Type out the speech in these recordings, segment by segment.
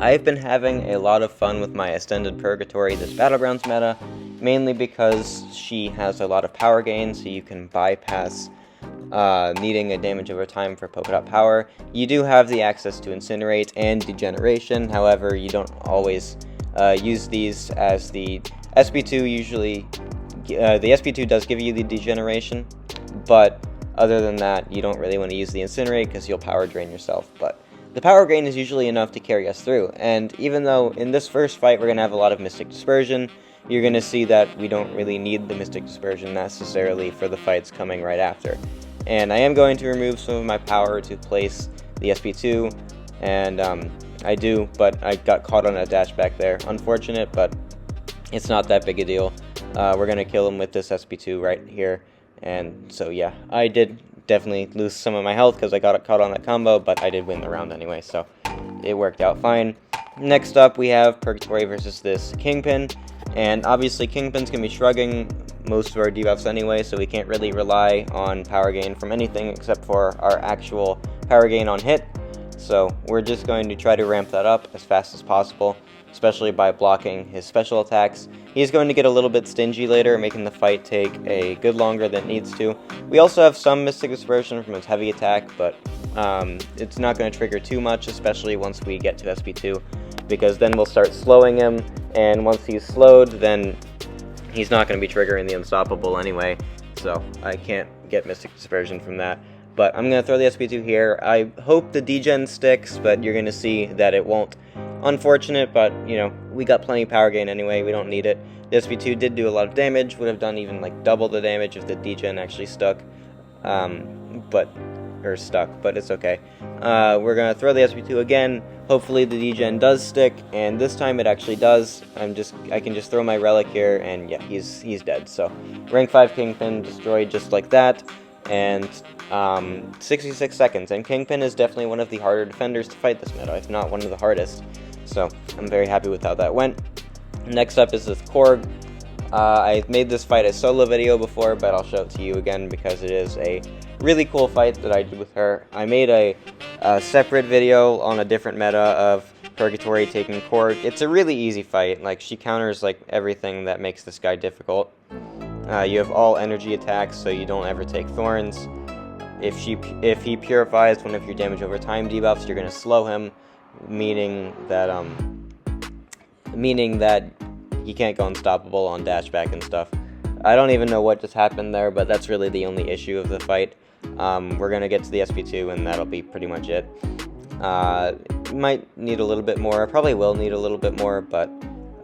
I've been having a lot of fun with my extended Purgatory this Battlegrounds meta, mainly because she has a lot of power gain, so you can bypass needing a damage over time for polka dot power. You do have the access to Incinerate and Degeneration, however, you don't always use these, as the SP2 usually, the SP2 does give you the Degeneration, but other than that, you don't really want to use the Incinerate because you'll power drain yourself. But the power gain is usually enough to carry us through, and even though in this first fight we're going to have a lot of Mystic Dispersion, you're going to see that we don't really need the Mystic Dispersion necessarily for the fights coming right after. And I am going to remove some of my power to place the SP2, and I do, but I got caught on a dash back there. Unfortunate, but it's not that big a deal. We're going to kill him with this SP2 right here, and so yeah, I did definitely lose some of my health because I got caught on that combo, but I did win the round anyway, so it worked out fine. Next up, we have Purgatory versus this Kingpin, and obviously Kingpin's going to be shrugging most of our debuffs anyway, so we can't really rely on power gain from anything except for our actual power gain on hit. So we're just going to try to ramp that up as fast as possible, especially by blocking his special attacks. He's going to get a little bit stingy later, making the fight take a good longer than it needs to. We also have some Mystic Dispersion from his heavy attack, but it's not going to trigger too much, especially once we get to SP2, because then we'll start slowing him, and once he's slowed, then he's not going to be triggering the Unstoppable anyway, so I can't get Mystic Dispersion from that. But I'm going to throw the SP2 here. I hope the degen sticks, but you're going to see that it won't. Unfortunate, but, you know, we got plenty of power gain anyway, we don't need it. The SP2 did do a lot of damage, would have done even like double the damage if the degen actually stuck. But it's okay. We're going to throw the SP2 again. Hopefully the degen does stick, and this time it actually does. I can just throw my relic here, and yeah, he's dead. So, rank 5 Kingpin destroyed just like that. And 66 seconds, and Kingpin is definitely one of the harder defenders to fight this meta, if not one of the hardest, so I'm very happy with how that went. Next up is this Korg. I made this fight a solo video before, but I'll show it to you again because it is a really cool fight that I did with her. I made a separate video on a different meta of Purgatory taking Korg. It's a really easy fight, like she counters like everything that makes this guy difficult. You have all energy attacks, so you don't ever take Thorns. If he purifies one of your damage over time debuffs, you're going to slow him, meaning that he can't go unstoppable on dashback and stuff. I don't even know what just happened there, but that's really the only issue of the fight. We're going to get to the SP2, and that'll be pretty much it. Might need a little bit more. I probably will need a little bit more, but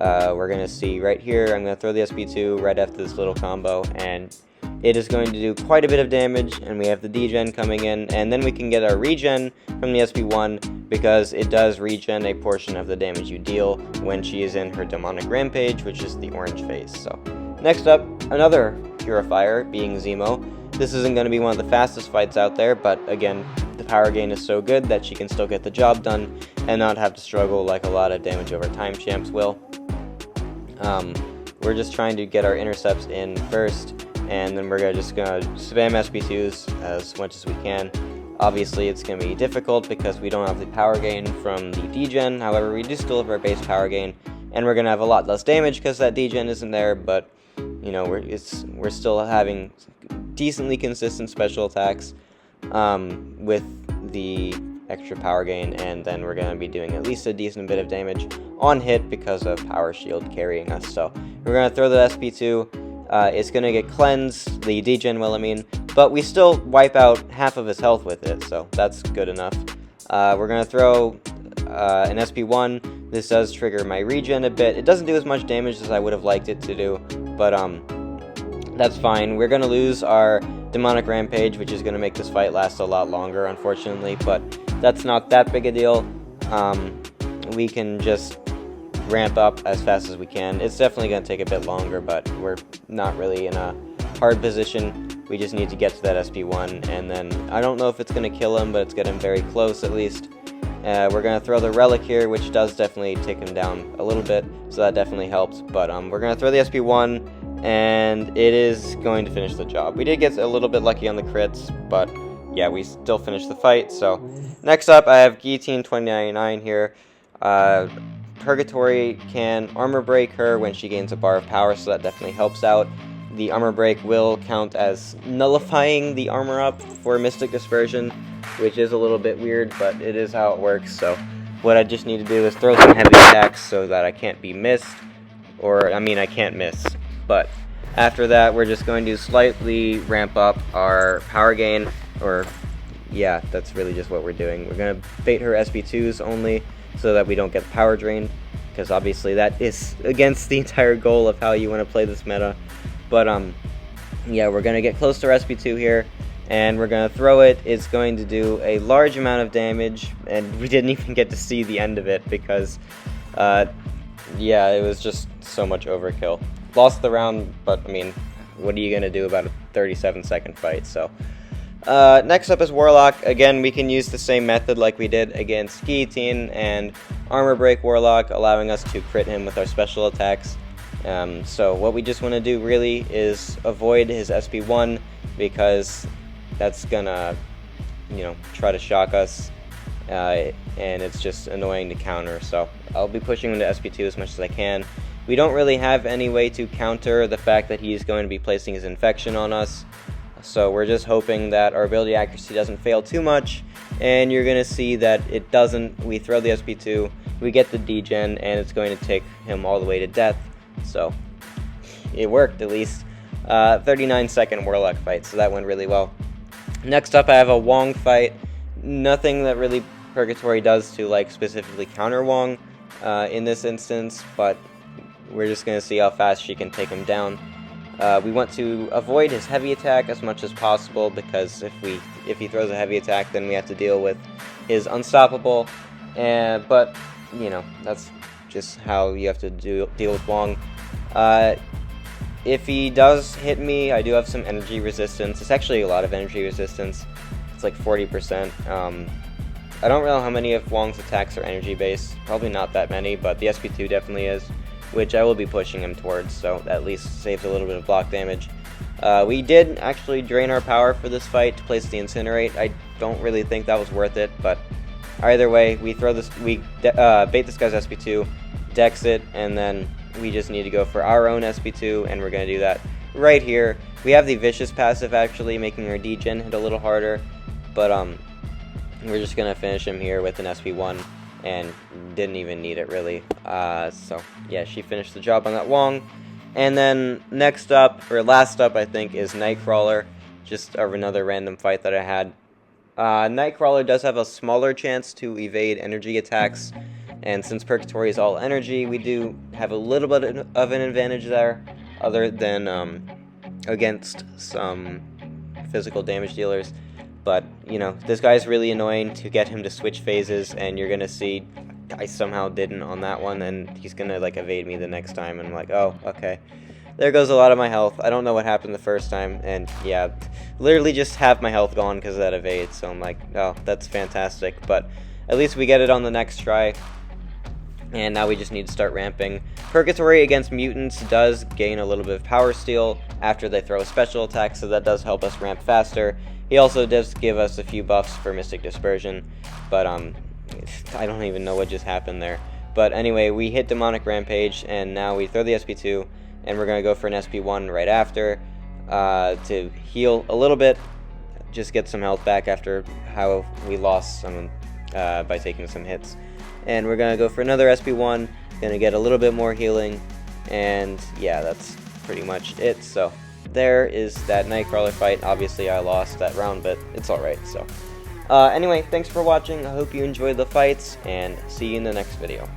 we're going to see right here. I'm going to throw the SP2 right after this little combo, and it is going to do quite a bit of damage, and we have the degen coming in, and then we can get our regen from the SP1 because it does regen a portion of the damage you deal when she is in her demonic rampage, which is the orange phase. So next up, another purifier being Zemo. This isn't going to be one of the fastest fights out there, but again, the power gain is so good that she can still get the job done and not have to struggle like a lot of damage over time champs will. We're just trying to get our intercepts in first, and then we're just going to spam SP2s as much as we can. Obviously, it's going to be difficult because we don't have the power gain from the degen. However, we do still have our base power gain, and we're going to have a lot less damage because that degen isn't there, but, you know, we're still having decently consistent special attacks with the extra power gain, and then we're going to be doing at least a decent bit of damage on hit because of power shield carrying us. So we're going to throw the SP2. It's going to get cleansed, the degen will, I mean, but we still wipe out half of his health with it, so that's good enough. We're going to throw an SP1. This does trigger my regen a bit. It doesn't do as much damage as I would have liked it to do, but that's fine. We're going to lose our demonic rampage, which is going to make this fight last a lot longer, unfortunately, but that's not that big a deal. We can just ramp up as fast as we can. It's definitely going to take a bit longer, but we're not really in a hard position. We just need to get to that SP1, and then I don't know if it's going to kill him, but it's getting very close at least. We're going to throw the relic here, which does definitely take him down a little bit, so that definitely helps. But we're going to throw the SP1, and it is going to finish the job. We did get a little bit lucky on the crits, but yeah, we still finished the fight. So next up, I have Guillotine 2099 here. Purgatory can armor break her when she gains a bar of power, so that definitely helps out. The armor break will count as nullifying the armor up for Mystic Dispersion, which is a little bit weird, but it is how it works. So what I just need to do is throw some heavy attacks so that I can't be missed, or I mean I can't miss. But after that, we're just going to slightly ramp up our power gain, or yeah, that's really just what we're doing. We're going to bait her SP2s only so that we don't get power drained, because obviously that is against the entire goal of how you want to play this meta. But yeah, we're going to get close to her SP2 here, and we're going to throw it. It's going to do a large amount of damage, and we didn't even get to see the end of it because, yeah, it was just so much overkill. Lost the round, but I mean, what are you going to do about a 37-second fight? So next up is Warlock. Again, we can use the same method like we did against Guillotine and Armor Break Warlock, allowing us to crit him with our special attacks. So what we just want to do really is avoid his SP1, because that's gonna, you know, try to shock us, and it's just annoying to counter. So I'll be pushing him to SP2 as much as I can. We don't really have any way to counter the fact that he's going to be placing his infection on us, so we're just hoping that our ability accuracy doesn't fail too much, and you're going to see that it doesn't. We throw the SP2, we get the degen, and it's going to take him all the way to death. So it worked, at least. 39-second Warlock fight, so that went really well. Next up, I have a Wong fight. Nothing that really Purgatory does to like specifically counter Wong in this instance, but we're just going to see how fast she can take him down. We want to avoid his heavy attack as much as possible, because if he throws a heavy attack, then we have to deal with his unstoppable. But you know, that's just how you have to deal with Wong. If he does hit me, I do have some energy resistance. It's actually a lot of energy resistance. It's like 40%. I don't really know how many of Wong's attacks are energy based. Probably not that many, but the SP2 definitely is, which I will be pushing him towards, so that at least saves a little bit of block damage. We did actually drain our power for this fight to place the Incinerate. I don't really think that was worth it, but either way, we throw this, bait this guy's SP2, dex it, and then we just need to go for our own SP2, and we're going to do that right here. We have the Vicious passive actually, making our degen hit a little harder, but we're just going to finish him here with an SP1, and didn't even need it really. So yeah, she finished the job on that Wong. And then next up, or last up I think, is Nightcrawler, just another random fight that I had. Nightcrawler does have a smaller chance to evade energy attacks, and since Purgatory is all energy, we do have a little bit of an advantage there, other than against some physical damage dealers. But, you know, this guy's really annoying to get him to switch phases, and you're going to see I somehow didn't on that one, and he's going to, like, evade me the next time, and I'm like, oh, okay. There goes a lot of my health. I don't know what happened the first time, and yeah, literally just half my health gone because of that evade, so I'm like, oh, that's fantastic. But at least we get it on the next try, and now we just need to start ramping. Purgatory against mutants does gain a little bit of power steal after they throw a special attack, so that does help us ramp faster. He also does give us a few buffs for Mystic Dispersion, but I don't even know what just happened there. But anyway, we hit Demonic Rampage, and now we throw the SP2, and we're going to go for an SP1 right after to heal a little bit, just get some health back after how we lost some by taking some hits. And we're going to go for another SP1, going to get a little bit more healing, and yeah, that's pretty much it. So there is that Nightcrawler fight. Obviously I lost that round, but it's alright. So anyway, thanks for watching. I hope you enjoyed the fights, and see you in the next video.